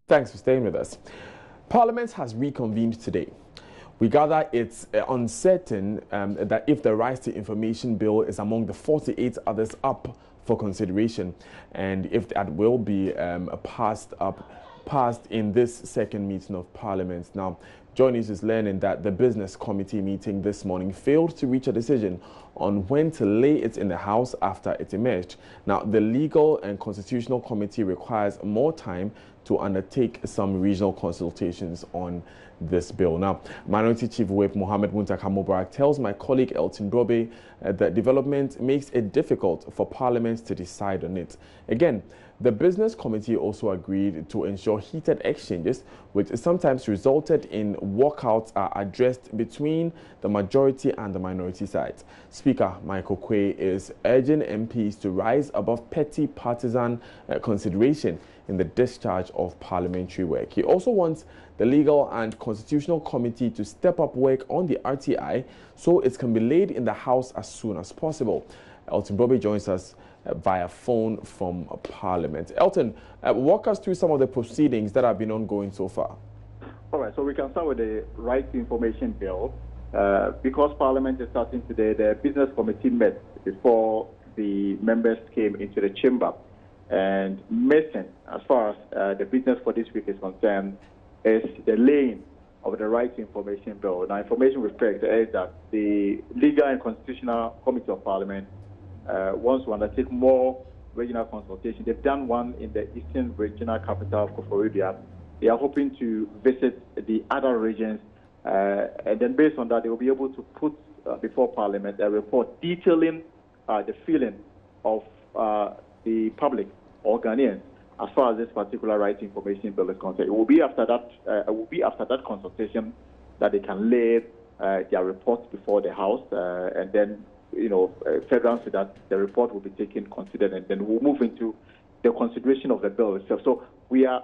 Thanks for staying with us. Parliament has reconvened today. We gather it's uncertain that if the Rights to Information Bill is among the 48 others up for consideration, and if that will be passed in this second meeting of Parliament. Now, Joy News is learning that the Business Committee meeting this morning failed to reach a decision on when to lay it in the House after it emerged. Now, the Legal and Constitutional Committee requires more time to undertake some regional consultations on this bill. Now, Minority Chief Whip Mohammed Muntaka Mubarak tells my colleague Elton Brobe that development makes it difficult for Parliament to decide on it. Again, the Business Committee also agreed to ensure heated exchanges, which sometimes resulted in walkouts are addressed between the majority and the minority sides. Speaker Michael Quay is urging MPs to rise above petty partisan consideration in the discharge of parliamentary work. He also wants the Legal and Constitutional Committee to step up work on the RTI so it can be laid in the House as soon as possible. Elton Brobe joins us via phone from Parliament. Elton, walk us through some of the proceedings that have been ongoing so far. All right, so we can start with the Right to Information Bill. Because Parliament is starting today, the Business Committee met before the members came into the chamber. And missing, as far as the business for this week is concerned, is the laying of the Right to Information Bill. Now, information with respect is that the Legal and Constitutional Committee of Parliament wants to undertake more regional consultation. They've done one in the Eastern Regional Capital of Koforidua. They are hoping to visit the other regions, and then based on that, they will be able to put before Parliament a report detailing the feeling of the public or Ghanaians as far as this particular Right to Information Bill is concerned. It will be after that consultation that they can lay their reports before the House, and then further to that, the report will be taken, considered, and then we'll move into the consideration of the bill itself. So we are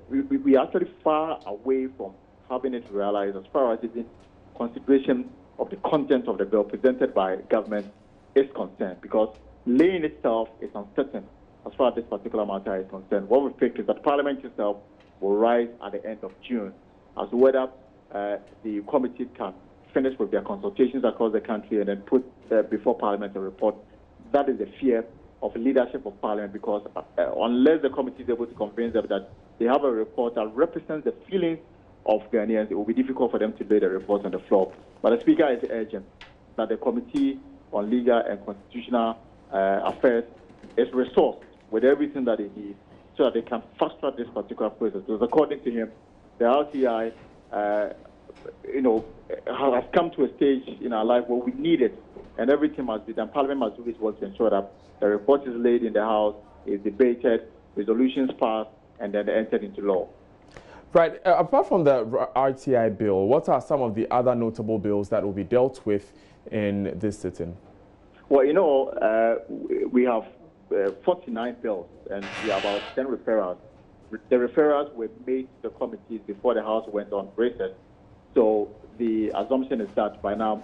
we are actually far away from having it realized as far as the consideration of the content of the bill presented by government is concerned, because laying itself is uncertain as far as this particular matter is concerned. What we think is that Parliament itself will rise at the end of June as to whether the committee can finish with their consultations across the country and then put before Parliament a report. That is the fear of leadership of Parliament, because unless the committee is able to convince them that they have a report that represents the feelings of Ghanaians, it will be difficult for them to lay the report on the floor. But the Speaker is urgent that the Committee on Legal and Constitutional Affairs is resourced with everything that they need so that they can fast-track this particular process. Because according to him, the RTI has come to a stage in our life where we need it, and everything must be done. Parliament must do its work to ensure that the report is laid in the House, is debated, resolutions passed, and then entered into law. Right. Apart from the RTI bill, what are some of the other notable bills that will be dealt with in this sitting? Well, we have 49 bills, and we have about 10 referrals. The referrals were made to the committees before the House went on recess. So the assumption is that by now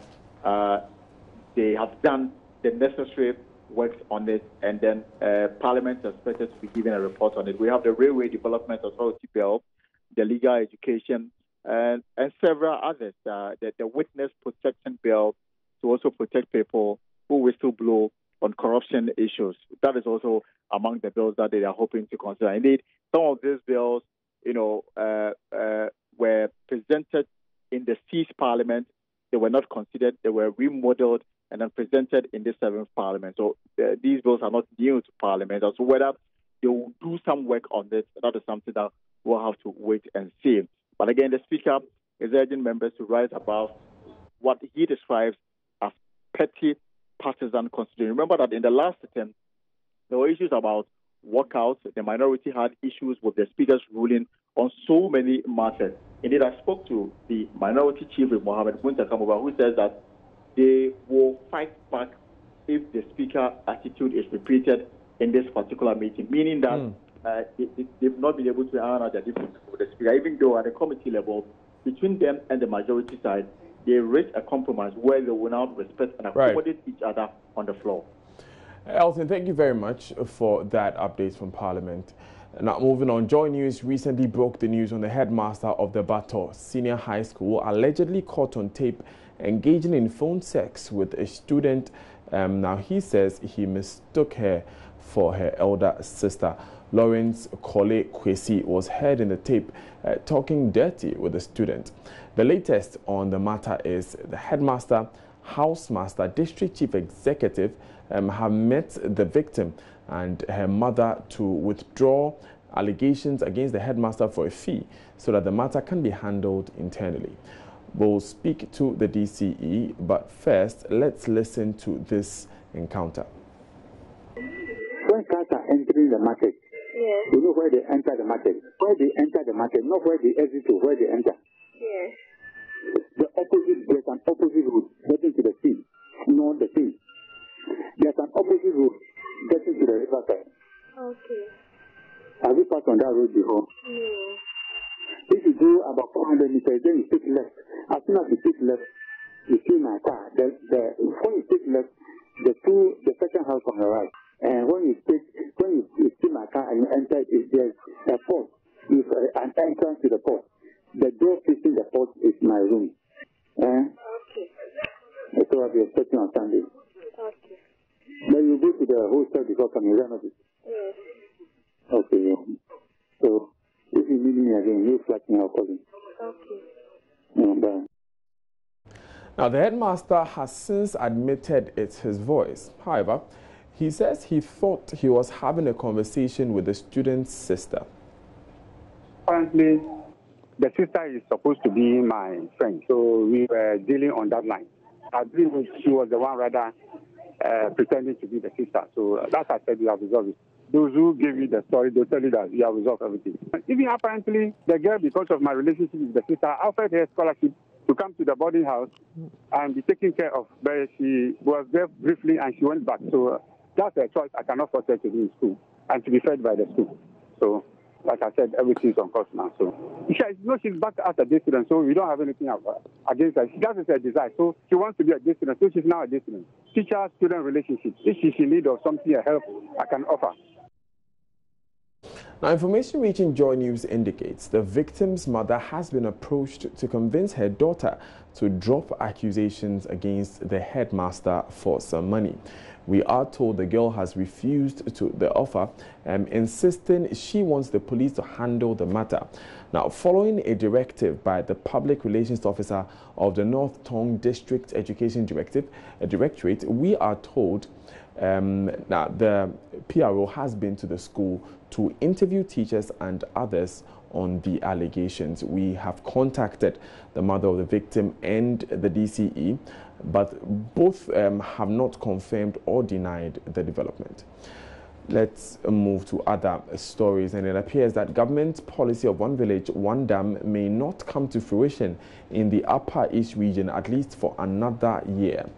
they have done the necessary works on it, and then Parliament is expected to be given a report on it. We have the Railway Development Authority Bill, the Legal Education, and several others. The Witness Protection Bill to also protect people who whistleblow on corruption issues. That is also among the bills that they are hoping to consider. Indeed, some of these bills, were presented in the seized Parliament. They were not considered. They were remodeled and then presented in the 7th Parliament. So these bills are not new to Parliament. As to whether they will do some work on this, that is something that we'll have to wait and see. But again, the Speaker is urging members to rise above what he describes as petty partisan consideration. Remember that in the last attempt, there were issues about walkouts. The minority had issues with the Speaker's ruling on so many matters. Indeed, I spoke to the Minority Chief, Mohammed Muntaka Mubarak, who says that they will fight back if the Speaker's attitude is repeated in this particular meeting, meaning that they've not been able to honor their differences with the Speaker, even though at the committee level, between them and the majority side, they reached a compromise where they will now respect and accommodate each other on the floor. Elton, thank you very much for that update from Parliament. Now, moving on, Joy News recently broke the news on the headmaster of the Tetteh Senior High School allegedly caught on tape engaging in phone sex with a student. Now, he says he mistook her for her elder sister. Lawrence Kole Kwesi was heard in the tape talking dirty with the student. The latest on the matter is the headmaster, housemaster, district chief executive have met the victim and her mother to withdraw allegations against the headmaster for a fee so that the matter can be handled internally. We'll speak to the DCE, but first, let's listen to this encounter. When cars are entering the market, yes, you know where they enter the market. Where they enter the market, not where they exit to, where they enter. Yes. The opposite, there's an opposite route getting to the sea, not the sea. There's an opposite route getting to the riverside. Okay. Have you passed on that road before? No. If you go about 400 meters, then you take left. As soon as you take left, you see my car. When you take left, the second house on the right. And when you see my car and you enter, there's a port. It's an entrance to the port. The door facing the port is my room. Okay. So I'll be expecting on Sunday. Okay. Then you go to the hostel before coming. Yes. Okay. Yeah. So if you need me again, you flash me, I'll call you. Okay. Bye. Now, the headmaster has since admitted it's his voice. However, he says he thought he was having a conversation with the student's sister. Apparently, the sister is supposed to be my friend, so we were dealing on that line. I believe she was the one rather pretending to be the sister. So that's I said we have resolved it. Those who give you the story, they'll tell you that we have resolved everything. Even apparently, the girl, because of my relationship with the sister, offered her scholarship to come to the boarding house and be taken care of. But she was there briefly and she went back. So that's a choice I cannot force her to do in school and to be fed by the school. So, like I said, everything's on course now. So, she's back as a day student, so we don't have anything against her. That is her desire. So, she wants to be a day student, so she's now a day student. Teacher-student relationship. If she's in need of something, a help I can offer. Now, information reaching Joy News indicates the victim's mother has been approached to convince her daughter to drop accusations against the headmaster for some money. We are told the girl has refused to the offer, insisting she wants the police to handle the matter. Now, following a directive by the Public Relations Officer of the North Tongue District Education Directorate, we are told that the PRO has been to the school to interview teachers and others on the allegations. We have contacted the mother of the victim and the DCE, but both have not confirmed or denied the development. Let's move to other stories, and it appears that government policy of one village, one dam may not come to fruition in the Upper East region, at least for another year.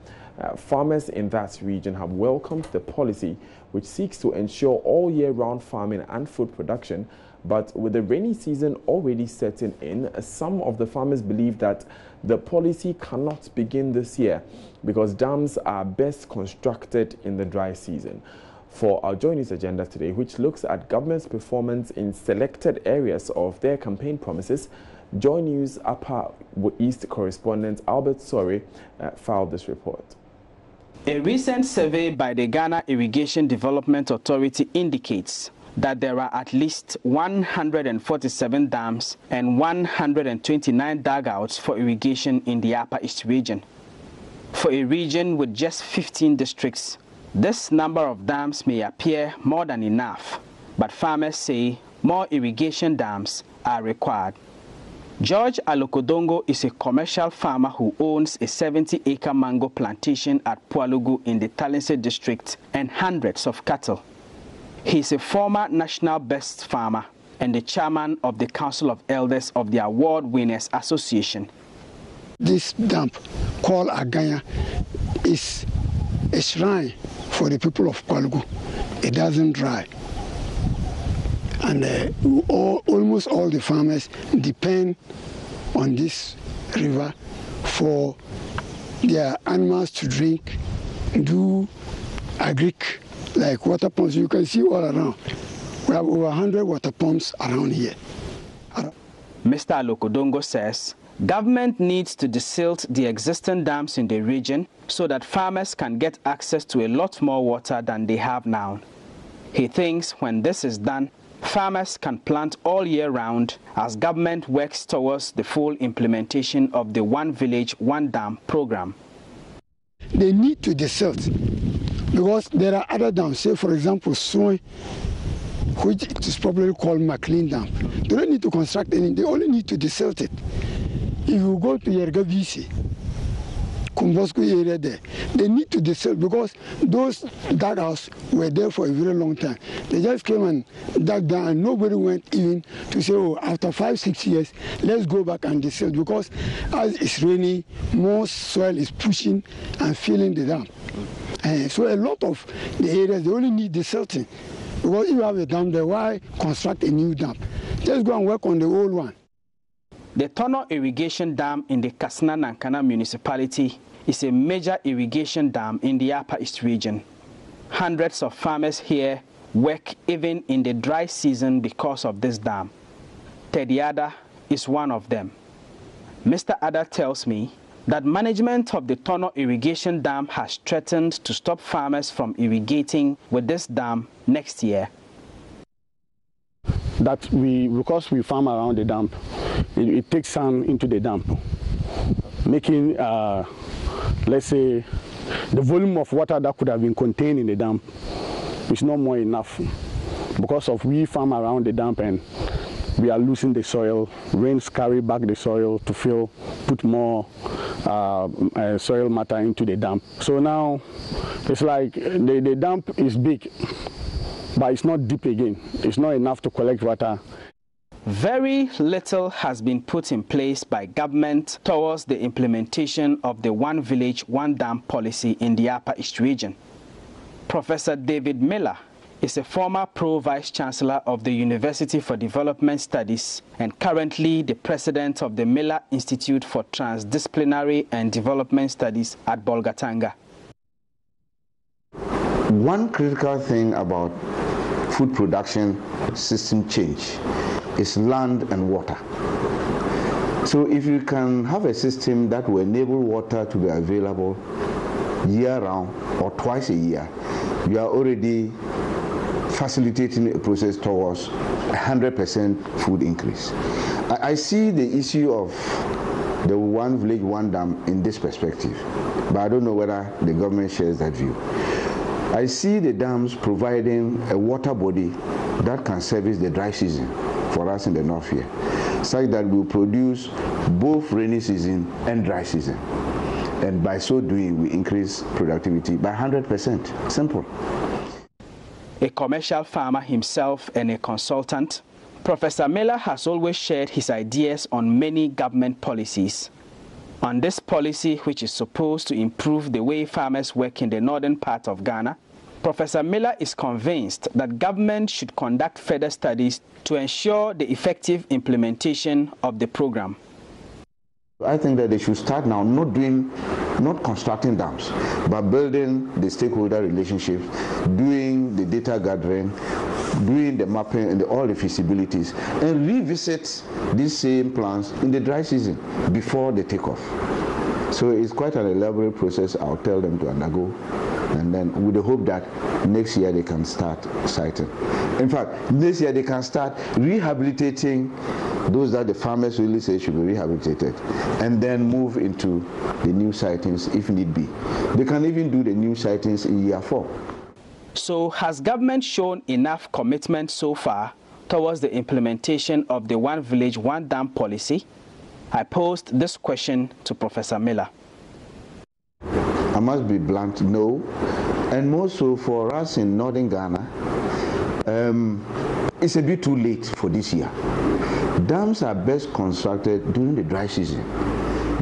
Farmers in that region have welcomed the policy, which seeks to ensure all year-round farming and food production. But with the rainy season already setting in, some of the farmers believe that the policy cannot begin this year because dams are best constructed in the dry season. For our Joy News agenda today, which looks at government's performance in selected areas of their campaign promises, Joy News Upper East correspondent Albert Sorry filed this report. A recent survey by the Ghana Irrigation Development Authority indicates that there are at least 147 dams and 129 dugouts for irrigation in the Upper East region. For a region with just 15 districts, this number of dams may appear more than enough, but farmers say more irrigation dams are required. George Alokodongo is a commercial farmer who owns a 70-acre mango plantation at Pualugu in the Talense district and hundreds of cattle. He is a former national best farmer and the chairman of the Council of Elders of the Award Winners Association. This dam called Aganya is a shrine for the people of Pualugu. It doesn't dry. And almost all the farmers depend on this river for their animals to drink, do agric like water pumps. You can see all around. We have over 100 water pumps around here. Mr. Alokodongo says government needs to desilt the existing dams in the region so that farmers can get access to a lot more water than they have now. He thinks when this is done, farmers can plant all year round as government works towards the full implementation of the One Village, One Dam program. They need to desilt because there are other dams, say for example Soy, which is probably called McLean Dam. They don't need to construct anything, they only need to desilt it. If you go to Yerga VC, Kumbosco area there, they need to desilt because those dugouts were there for a very long time. They just came and dug down and nobody went even to say, oh, after 5-6 years, let's go back and desilt because as it's raining, more soil is pushing and filling the dam. So a lot of the areas, they only need desilting. Because if you have a dam there, why construct a new dam? Just go and work on the old one. The Tono Irrigation Dam in the Kassena-Nankana municipality is a major irrigation dam in the Upper East region. Hundreds of farmers here work even in the dry season because of this dam. Tetteh Ada is one of them. Mr. Ada tells me that management of the Tono Irrigation Dam has threatened to stop farmers from irrigating with this dam next year. That because we farm around the dam, it takes sand into the dam, making, let's say, the volume of water that could have been contained in the dam is not more enough. Because of we farm around the dam and we are losing the soil, rains carry back the soil to fill, put more soil matter into the dam. So now it's like the dam is big, but it's not deep again. It's not enough to collect water. Very little has been put in place by government towards the implementation of the One Village, One Dam policy in the Upper East region. Professor David Miller is a former Pro-Vice Chancellor of the University for Development Studies and currently the President of the Miller Institute for Transdisciplinary and Development Studies at Bolgatanga. One critical thing about food production system change is land and water. So if you can have a system that will enable water to be available year-round or twice a year, you are already facilitating a process towards 100% food increase. I see the issue of the One Village, One Dam in this perspective, but I don't know whether the government shares that view. I see the dams providing a water body that can service the dry season for us in the north here, such that we produce both rainy season and dry season. And by so doing, we increase productivity by 100%. Simple. A commercial farmer himself and a consultant, Professor Miller has always shared his ideas on many government policies. On this policy, which is supposed to improve the way farmers work in the northern part of Ghana, Professor Miller is convinced that government should conduct further studies to ensure the effective implementation of the program. I think that they should start now not constructing dams, but building the stakeholder relationships, doing the data gathering, doing the mapping and all the feasibilities, and revisit these same plans in the dry season before they take off. So it's quite an elaborate process I'll tell them to undergo, and then with the hope that next year they can start siting. In fact, next year they can start rehabilitating those that the farmers really say should be rehabilitated, and then move into the new sightings if need be. They can even do the new sightings in year 4. So has government shown enough commitment so far towards the implementation of the One Village, One Dam policy? I posed this question to Professor Miller. I must be blunt, no. And more so for us in northern Ghana, it's a bit too late for this year. Dams are best constructed during the dry season.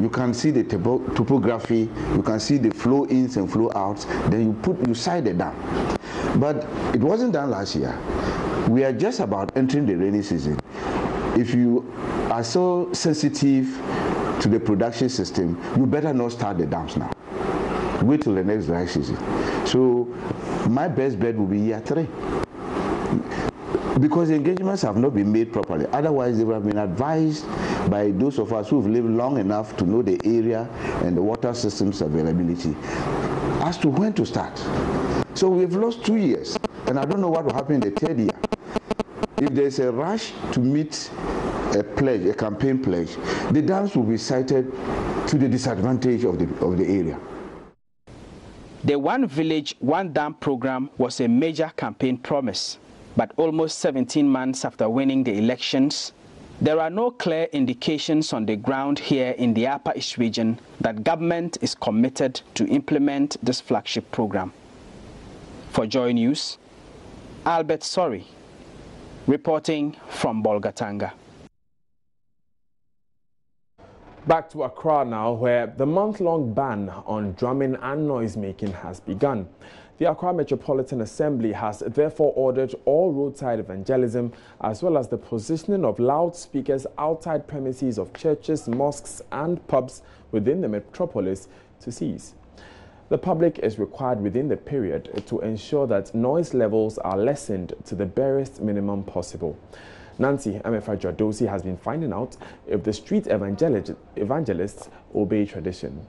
You can see the topography, you can see the flow ins and flow outs, then you side the dam. But it wasn't done last year. We are just about entering the rainy season. If you are so sensitive to the production system, you better not start the dams now. wait till the next dry season. So my best bet will be year 3. Because the engagements have not been made properly. Otherwise, they would have been advised by those of us who have lived long enough to know the area and the water system's availability as to when to start. So we've lost 2 years, and I don't know what will happen in the 3rd year. If there's a rush to meet a pledge, a campaign pledge, the dams will be cited to the disadvantage of the area. The One Village, One Dam program was a major campaign promise. But almost 17 months after winning the elections, there are no clear indications on the ground here in the Upper East region that government is committed to implement this flagship program. For Joy News, Albert Sori, reporting from Bolgatanga. Back to Accra now, where the month-long ban on drumming and noise-making has begun. The Accra Metropolitan Assembly has therefore ordered all roadside evangelism as well as the positioning of loudspeakers outside premises of churches, mosques and pubs within the metropolis to cease. The public is required within the period to ensure that noise levels are lessened to the barest minimum possible. Nancy Amefa-Jodosi has been finding out if the street evangelists obey tradition.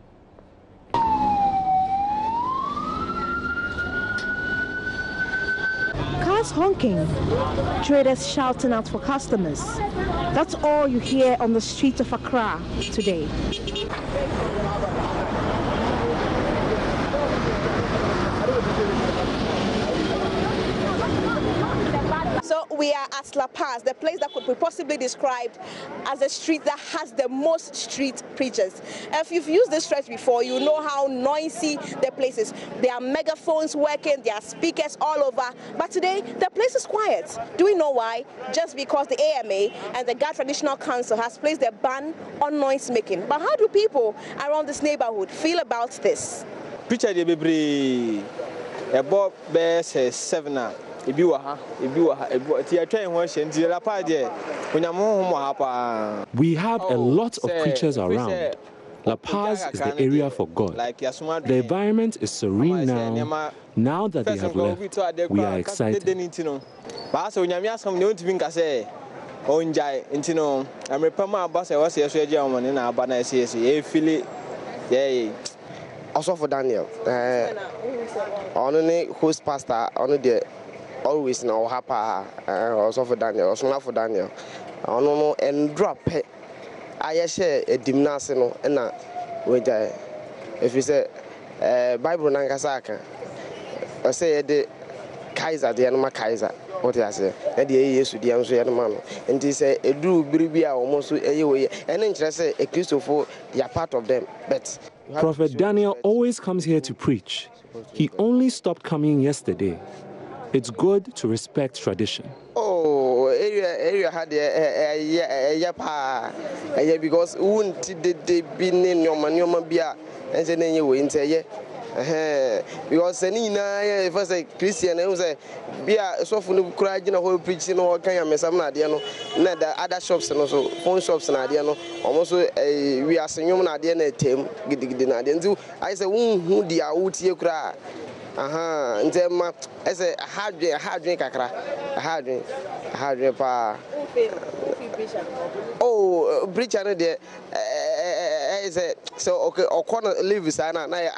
Cars honking, traders shouting out for customers. That's all you hear on the streets of Accra today. So we are at La Paz, the place that could be possibly described as a street that has the most street preachers. If you've used this stretch before, you know how noisy the place is. There are megaphones working, there are speakers all over. But today, the place is quiet. Do we know why? Just because the AMA and the Ghana Traditional Council has placed a ban on noise making. But how do people around this neighborhood feel about this? Preacher de bebre about best 7. We have a lot of preachers around. La Paz is the area for God. The environment is serene now. Now that they have left, we are excited. Also for Daniel, only host pastor, only the always now happy. Also for Daniel, also not for Daniel. No and drop. I share a dimnasino and with if you say Bible Nangasaka, I say the Kaiser, the animal Kaiser. What I say, and the years with the answer man, and they say a do bribia almost a way, and interest a Christopher, they are part of them, but. Prophet Daniel always comes here to preach. He only stopped coming yesterday. It's good to respect tradition. Oh, area had a because won't they be in your manuma and then you win say because if I say Christian, I say be a soft crying a whole preaching or kind of Nadiano, not the other shops and also phone shops and Nadiano, almost we are saying Nadiana team, Gidian. I say, who the out here cry. And then as a hard drink, a hard drink, oh, preacher there. So okay, or corner live is I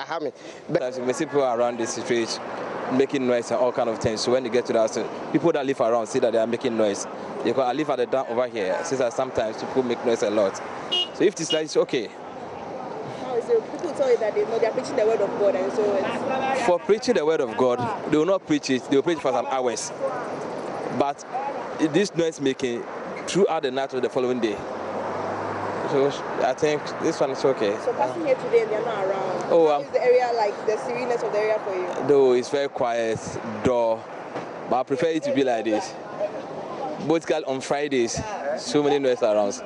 have me. But we see people around the street making noise and all kind of things. So when they get to the house, people that live around see that they are making noise. Because I live at the down over here. Since that sometimes people make noise a lot. So if this like it's okay. So people tell you that they are preaching the word of God, and so for preaching the word of God, they will not preach it. They will preach for some hours. But this noise making throughout the night of the following day. So I think this one is okay. So passing here today and they're not around. Oh, how is the area like the sereneness of the area for you? Though it's very quiet, dull, but I prefer it to be like this. Both on Fridays, so many noise around.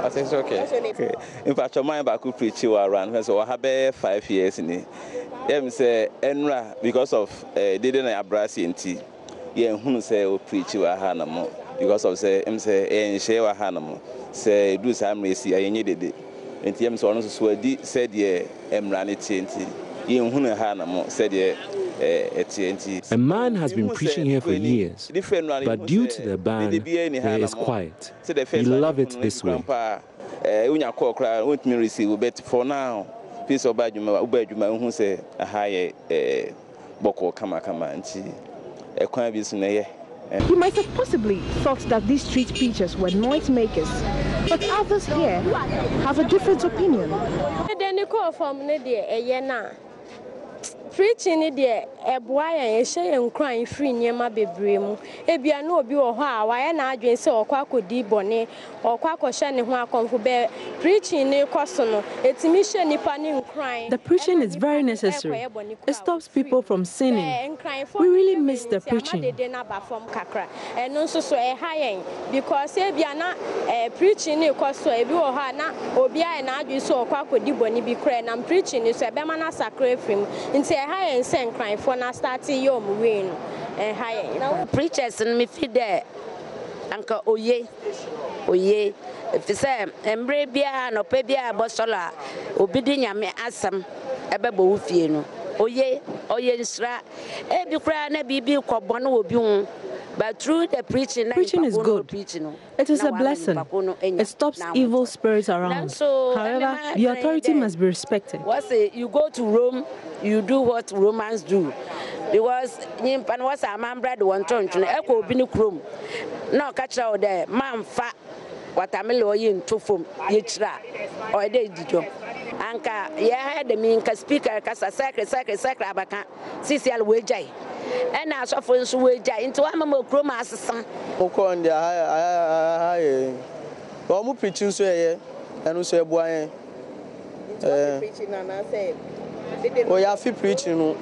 I think it's okay. Okay. In fact, my back could preach you around. So I have 5 years in it. I'm say Enra because of didn't I abrasi in tea. Yeah, who say preach you a hanamo because of say and share a hanamo. Say do some racy I needed it. And TM so said yeah, Emranity. A man has been preaching here for years, but due to the ban, he is quiet. We love it this way. For now, piece of Bajuma who say a high boko kama You might have possibly thought that these street preachers were noisemakers, but others here have a different opinion. Preaching it there, a boy and shay and crying free near my bedroom. Ebia no be or how I and I drink so or quaco de bonnet or quaco shining who come for bear. Preaching near Costono, it's mission nipping crying. The preaching is very necessary. It stops people from sinning. We really miss the preaching. And also so a high because Ebiana preaching near Costo, a view or Hana, or Bia and I drink so or quaco de bonnet be crying. I'm preaching is a Bemana sacred film. High and send crying for now starting your win and high. Preachers and me feed there. Uncle Oye, if you say, Embrabia no Pebia Bosola, Obidinia me asam, a babu fieno. Oye, Sra, every cry, never be cobon. But through the preaching is good. It is a blessing. It stops evil spirits around. However, the authority must be respected. You go to Rome, you do what Romans do. Because Nimpan was a man bread one ton to echo Binukrum. No catch out there, man fat, what I'm in to form, yitra, or a day did you. Anka, yeah, the mean speaker, Casa Sacra, Cecil Wejay. And I saw for Wejay into a more chroma assassin. Okon, the high, Omu preaching so, and who say, boy, preaching, and I say, oh, you have to preaching.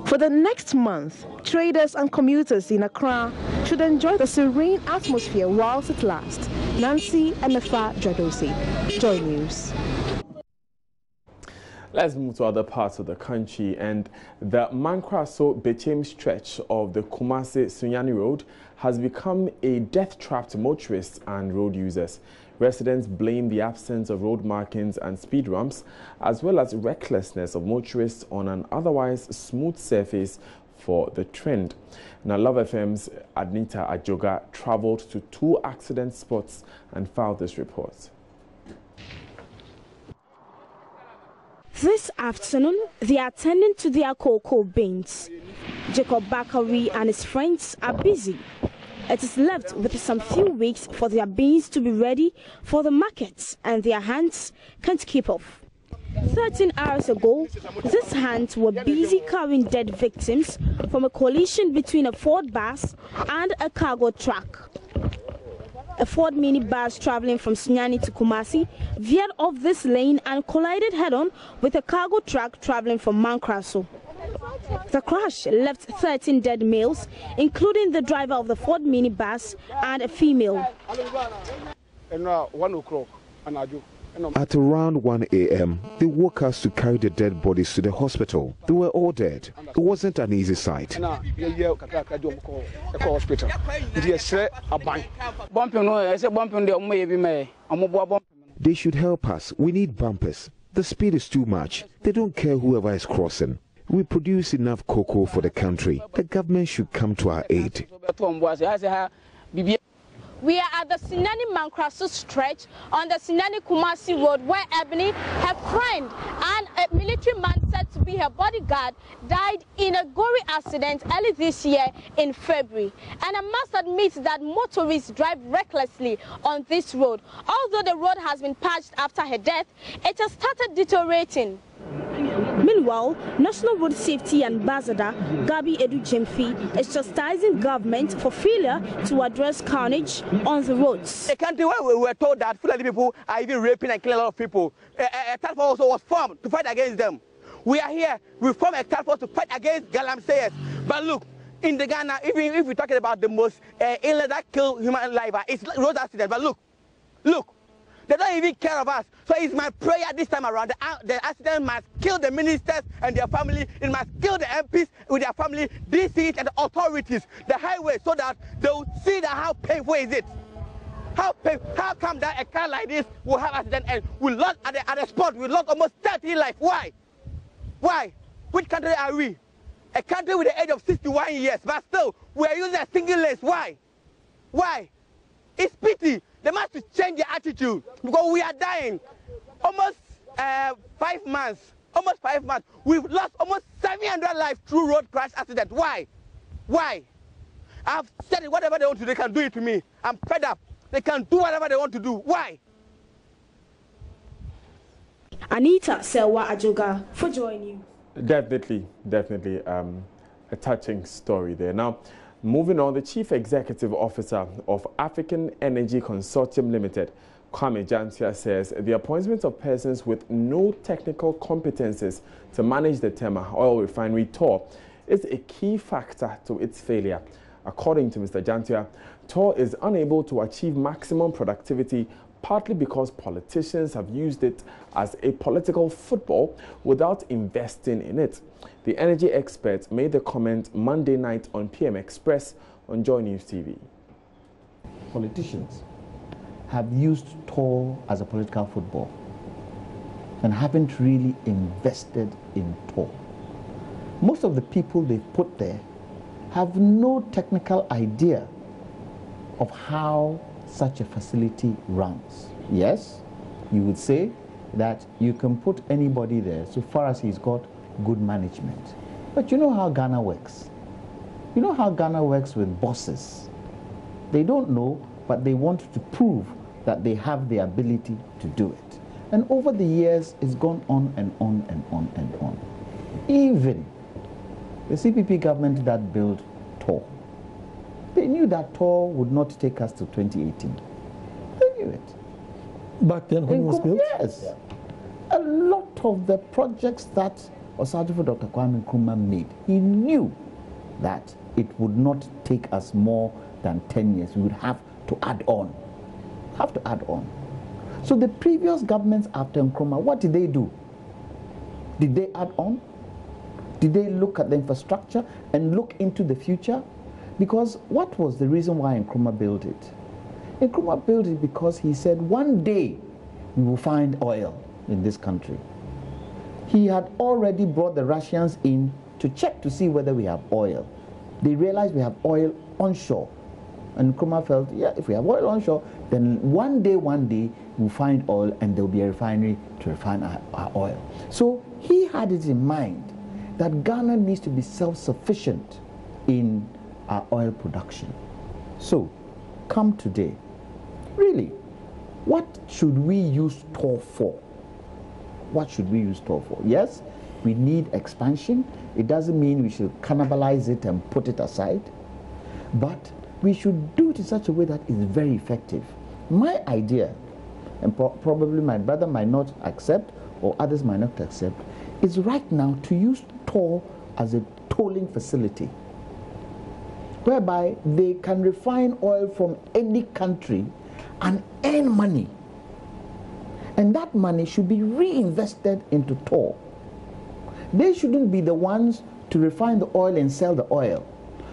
For the next month, traders and commuters in Accra should enjoy the serene atmosphere whilst it lasts. Nancy Emefa Jadosi, Joy News. Let's move to other parts of the country, and the Mankraso-Bechem stretch of the Kumasi Road has become a death trap to motorists and road users. Residents blame the absence of road markings and speed ramps, as well as recklessness of motorists on an otherwise smooth surface for the trend. Now, Love FM's Adnita Ajoga traveled to 2 accident spots and filed this report. This afternoon, they are attending to their cocoa beans. Jacob Bakari and his friends are busy. It is left with some few weeks for their beans to be ready for the markets, and their hands can't keep up. 13 hours ago, these hands were busy carrying dead victims from a collision between a Ford bus and a cargo truck. A Ford minibus traveling from Sunyani to Kumasi veered off this lane and collided head-on with a cargo truck traveling from Mankraso. The crash left 13 dead males, including the driver of the Ford minibus and a female. At around 1 a.m., they woke us to carry the dead bodies to the hospital. They were all dead. It wasn't an easy sight. They should help us. We need bumpers. The speed is too much. They don't care whoever is crossing. We produce enough cocoa for the country. The government should come to our aid. We are at the Sinani Mankraso stretch on the Sinani Kumasi Road, where Ebony, her friend, and a military man said to be her bodyguard died in a gory accident early this year in February. And I must admit that motorists drive recklessly on this road. Although the road has been patched after her death, it has started deteriorating. Meanwhile, National Road Safety Ambassador Gabi Edu Jemfi is chastising government for failure to address carnage on the roads. A country where we were told that Fulani people are even raping and killing a lot of people, a task force also was formed to fight against them. We are here, we formed a task force to fight against galamseyers. But look, in the Ghana, even if we're talking about the most illness that kill human life, it's road accident. But look. They don't even care of us. So it's my prayer this time around. The accident must kill the ministers and their family. It must kill the MPs with their family, DCs and the authorities, the highway, so that they will see that how painful is it. How come that a car like this will have accident and we lost at the spot? We lost almost 30 lives. Why? Why? Which country are we? A country with the age of 61 years, but still we are using a single lane. Why? Why? It's pity. They must change their attitude because we are dying. Almost 5 months. Almost 5 months. We've lost almost 700 lives through road crash accident. Why? Why? I've said it, whatever they want to do, they can do it to me. I'm fed up. They can do whatever they want to do. Why? Anita Selwa Ajoga for joining you. Definitely a touching story there. Now, moving on, the Chief Executive Officer of African Energy Consortium Limited, Kwame Jantia, says the appointment of persons with no technical competences to manage the Tetteh oil refinery TOR is a key factor to its failure. According to Mr. Jantia, TOR is unable to achieve maximum productivity partly because politicians have used it as a political football without investing in it. The energy expert made the comment Monday night on PM Express on Joy News TV. Politicians have used TOR as a political football and haven't really invested in TOR. Most of the people they've put there have no technical idea of how such a facility runs. Yes, you would say that you can put anybody there so far as he's got good management. But you know how Ghana works. You know how Ghana works with bosses. They don't know, but they want to prove that they have the ability to do it. And over the years, it's gone on and on and on and on. Even the CPP government that built TOR, they knew that TOR would not take us to 2018. They knew it. Back then when it was built? Yes. Yeah. A lot of the projects that Osajifo Dr. Kwame Nkrumah made, he knew that it would not take us more than 10 years. We would have to add on. So the previous governments after Nkrumah, what did they do? Did they add on? Did they look at the infrastructure and look into the future? Because what was the reason why Nkrumah built it? Nkrumah built it because he said one day we will find oil in this country. He had already brought the Russians in to check to see whether we have oil. They realized we have oil onshore. And Nkrumah felt, yeah, if we have oil onshore, then one day we'll find oil and there'll be a refinery to refine our oil. So he had it in mind that Ghana needs to be self-sufficient in our oil production. So, come today, really, what should we use TOR for? What should we use TOR for? Yes, we need expansion. It doesn't mean we should cannibalize it and put it aside, but we should do it in such a way that is very effective. My idea, and probably my brother might not accept or others might not accept, is right now to use TOR as a tolling facility whereby they can refine oil from any country and earn money. And that money should be reinvested into TOR. They shouldn't be the ones to refine the oil and sell the oil.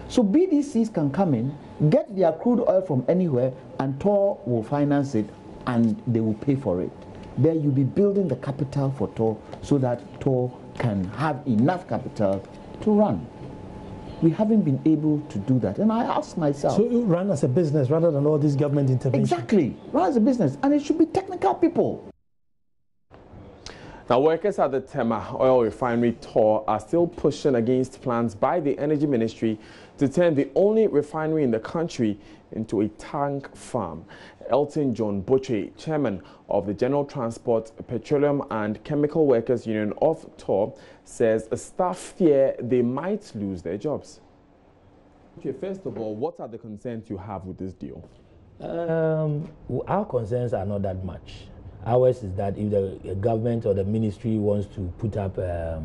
So BDCs can come in, get their crude oil from anywhere, and TOR will finance it and they will pay for it. There you'll be building the capital for TOR so that TOR can have enough capital to run. We haven't been able to do that. And I ask myself... So you run as a business rather than all this government intervention? Exactly. Run as a business. And it should be technical people. Now, workers at the Tetteh oil refinery TOR are still pushing against plans by the Energy Ministry to turn the only refinery in the country into a tank farm. Elton John Butchie, chairman of the General Transport, Petroleum and Chemical Workers Union of TOR, says staff fear they might lose their jobs. Okay, first of all, what are the concerns you have with this deal? Our concerns are not that much. Ours is that if the government or the ministry wants to put up a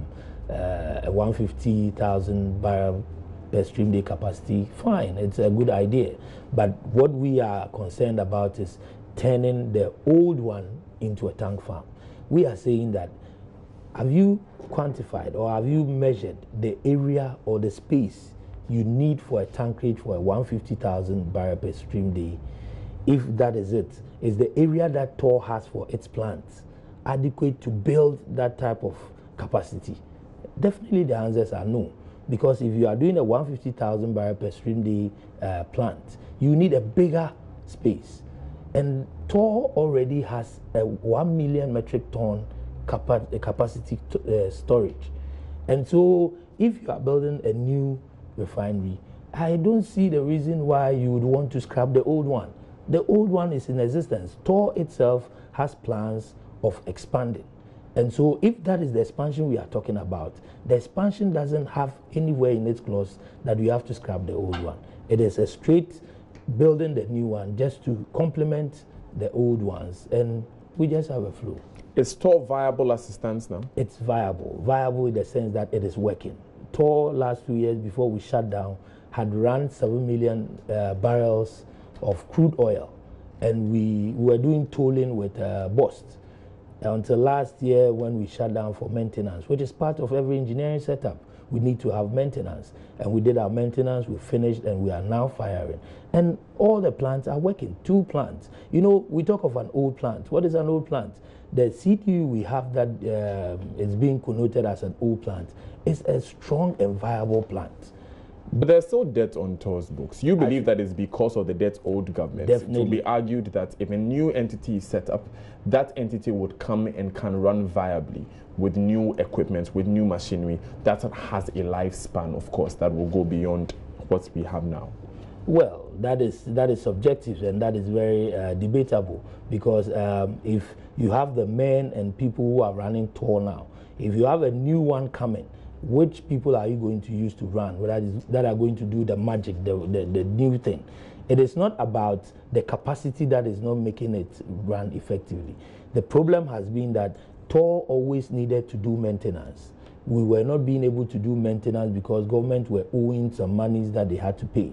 150,000 barrel per stream day capacity, fine, it's a good idea. But what we are concerned about is turning the old one into a tank farm. We are saying that, have you quantified or have you measured the area or the space you need for a tankerage for a 150,000 barrel per stream day if that is it, is the area that Tor has for its plants adequate to build that type of capacity? Definitely the answers are no. Because if you are doing a 150,000 barrel per stream day plant, you need a bigger space. And Tor already has a 1 million metric ton capacity storage. And so if you are building a new refinery, I don't see the reason why you would want to scrap the old one. The old one is in existence. Tor itself has plans of expanding. And so if that is the expansion we are talking about, the expansion doesn't have anywhere in its clause that we have to scrap the old one. It is a straight building the new one just to complement the old ones, and we just have a flow. Is Tor viable as it stands now? It's viable. Viable in the sense that it is working. Tor last 2 years before we shut down had run 7 million barrels of crude oil, and we were doing tolling with Bost. Until last year when we shut down for maintenance, which is part of every engineering setup. We need to have maintenance. And we did our maintenance, we finished, and we are now firing. And all the plants are working, 2 plants. You know, we talk of an old plant. What is an old plant? The CTU we have that is being connoted as an old plant is a strong and viable plant. But there's still debt on Tor's books. You believe that it's because of the debt owed government. Definitely. It will be argued that if a new entity is set up, that entity would come and can run viably with new equipment, with new machinery that has a lifespan, of course, that will go beyond what we have now. Well, that is subjective, and that is very debatable, because if you have the men and people who are running Tor now, if you have a new one coming, which people are you going to use to run? That are going to do the magic, the new thing? It is not about the capacity that is not making it run effectively. The problem has been that Tor always needed to do maintenance. We were not being able to do maintenance because government were owing some monies that they had to pay.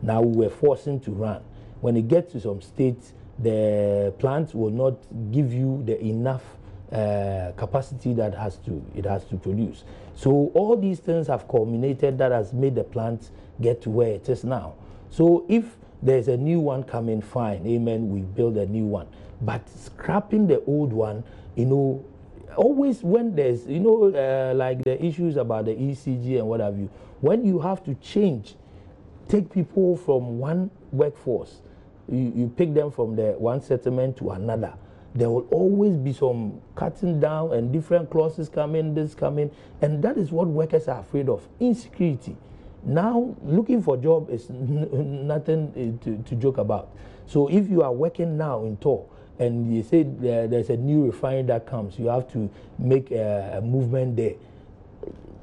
Now we were forcing to run. When it gets to some states, the plant will not give you the enough capacity that it has to produce. So all these things have culminated that has made the plant get to where it is now. So if there's a new one coming, fine, amen, we build a new one. But scrapping the old one, you know, always when there's, you know, like the issues about the ECG and what have you, when you have to change, take people from one workforce, you pick them from the one settlement to another, there will always be some cutting down and different clauses coming, this coming, and that is what workers are afraid of, insecurity. Now, looking for a job is nothing to joke about. So if you are working now in Tor, and you say there's a new refinery that comes, you have to make a movement there.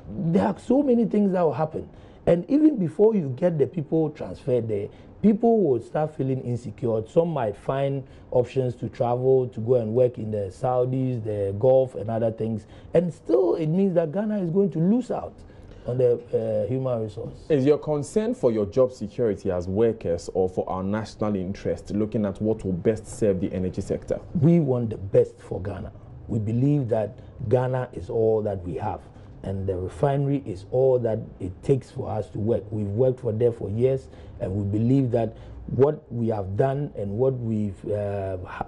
There are so many things that will happen. And even before you get the people transferred there, people will start feeling insecure. Some might find options to travel, to go and work in the Saudis, the Gulf, and other things. And still, it means that Ghana is going to lose out on the human resource. Is your concern for your job security as workers or for our national interest, looking at what will best serve the energy sector? We want the best for Ghana. We believe that Ghana is all that we have, and the refinery is all that it takes for us to work. We've worked for there for years, and we believe that what we have done and what we've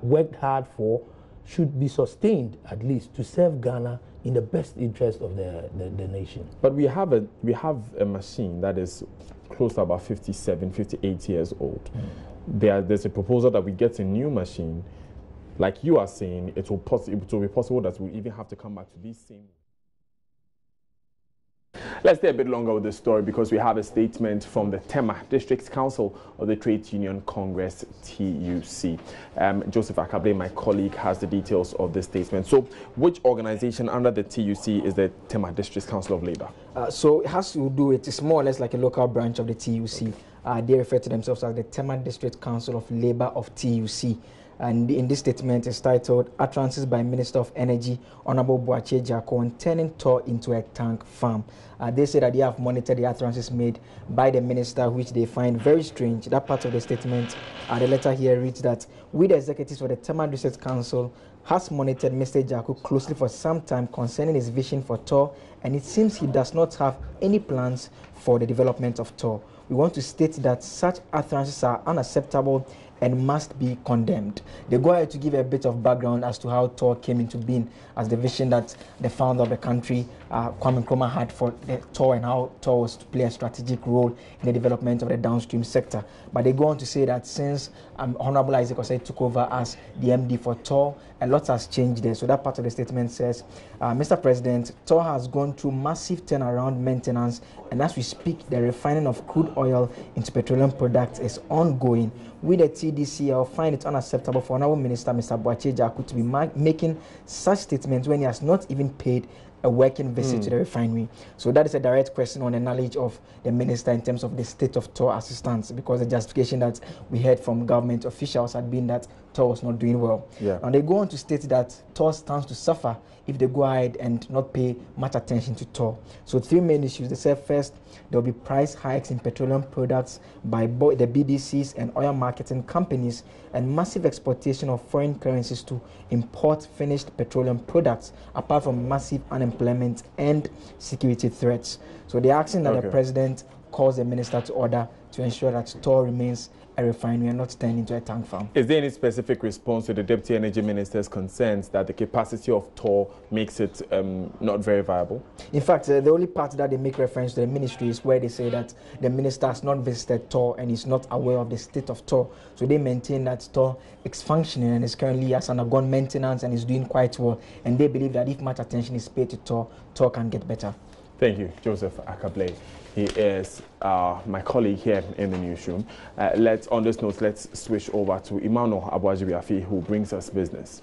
worked hard for should be sustained, at least, to serve Ghana in the best interest of the nation. But we have a machine that is close to about 57, 58 years old. There's a proposal that we get a new machine. Like you are saying, it will be possible that we'll even have to come back to these same. Let's stay a bit longer with this story because we have a statement from the Tetteh District Council of the Trade Union Congress, TUC. Joseph Akable, my colleague, has the details of this statement. So which organization under the TUC is the Tetteh District Council of Labour? So it has to do, it is more or less like a local branch of the TUC. Okay. They refer to themselves as the Tetteh District Council of Labour of TUC. And in this statement is titled, Utterances by Minister of Energy, Honorable Boakye Jako, on turning Tor into a tank farm. They say that they have monitored the utterances made by the minister, which they find very strange. That part of the statement, the letter here reads that, we, the executives for the Tetteh District Council, has monitored Mr. Jako closely for some time concerning his vision for Tor, and it seems he does not have any plans for the development of Tor. We want to state that such utterances are unacceptable and must be condemned. They go ahead to give a bit of background as to how TOR came into being as the vision that the founder of the country, Kwame Nkrumah, had for the TOR, and how TOR was to play a strategic role in the development of the downstream sector. But they go on to say that since Honorable Isaac Osei took over as the MD for TOR, a lot has changed there. So that part of the statement says, Mr. President, TOR has gone through massive turnaround maintenance, and as we speak, the refining of crude oil into petroleum products is ongoing. With the TDC, I'll find it unacceptable for Honorable Minister Mr. Boakye Jaku to be making such statements when he has not even paid a working visit to the refinery. So that is a direct question on the knowledge of the minister in terms of the state of TOR assistance, because the justification that we heard from government officials had been that TOR was not doing well. Yeah. And they go on to state that TOR stands to suffer if they go ahead and not pay much attention to TOR. So 3 main issues. They said first, there will be price hikes in petroleum products by the BDCs and oil marketing companies, and massive exportation of foreign currencies to import finished petroleum products, apart from massive unemployment and security threats. So they're asking that the president calls the minister to order to ensure that TOR remains a refinery and not turned into a tank farm. Is there any specific response to the Deputy Energy Minister's concerns that the capacity of TOR makes it not very viable? In fact, the only part that they make reference to the ministry is where they say that the minister has not visited TOR and is not aware of the state of TOR. So they maintain that TOR is functioning and is currently has undergone maintenance and is doing quite well. And they believe that if much attention is paid to TOR, TOR can get better. Thank you, Joseph Akable. He is my colleague here in the newsroom. On this note, let's switch over to Emmanuel Abuajibiafi, who brings us business.